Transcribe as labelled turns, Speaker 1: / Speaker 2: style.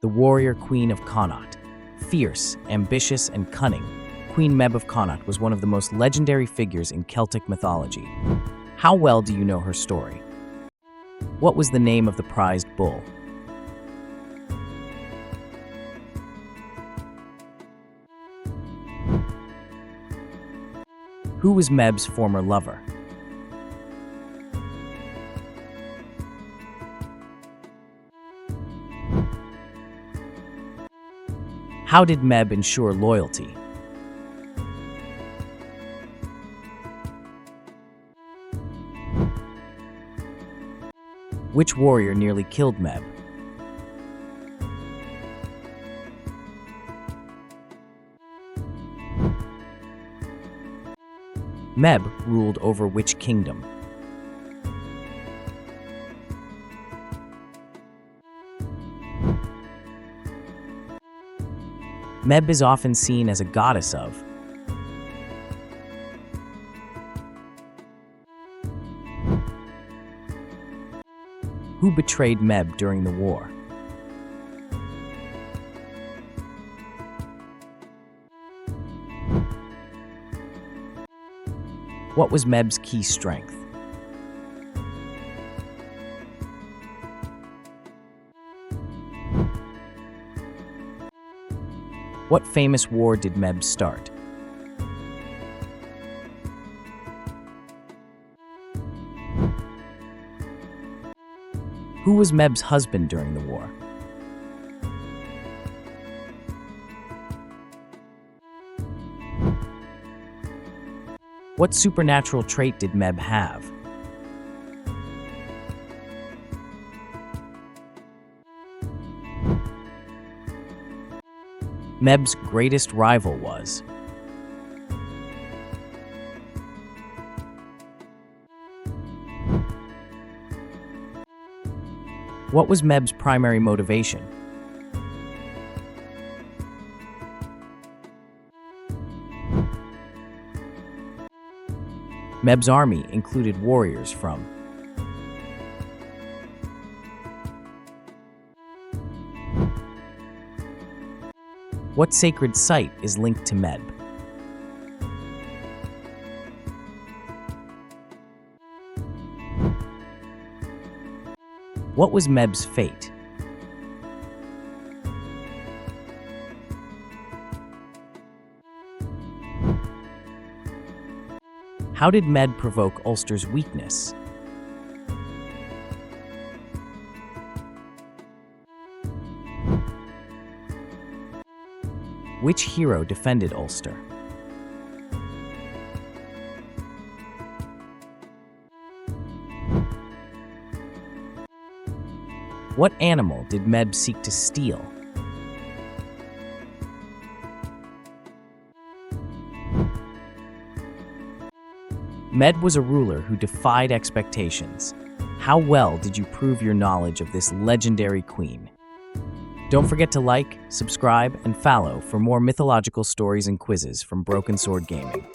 Speaker 1: the warrior queen of Connacht. Fierce, ambitious, and cunning, Queen Meave of Connacht was one of the most legendary figures in Celtic mythology. How well do you know her story? What was the name of the prized bull? Who was Medb's former lover? How did Medb ensure loyalty? Which warrior nearly killed Medb? Medb ruled over which kingdom? Medb is often seen as a goddess of who betrayed Medb during the war? What was Medb's key strength? What famous war did Medb start? Who was Medb's husband during the war? What supernatural trait did Medb have? Medb's greatest rival was? What was Medb's primary motivation? Medb's army included warriors from what sacred site is linked to Medb? What was Medb's fate? How did Medb provoke Ulster's weakness? Which hero defended Ulster? What animal did Medb seek to steal? Medb was a ruler who defied expectations. How well did you prove your knowledge of this legendary queen? Don't forget to like, subscribe, and follow for more mythological stories and quizzes from Broken Sword Gaming.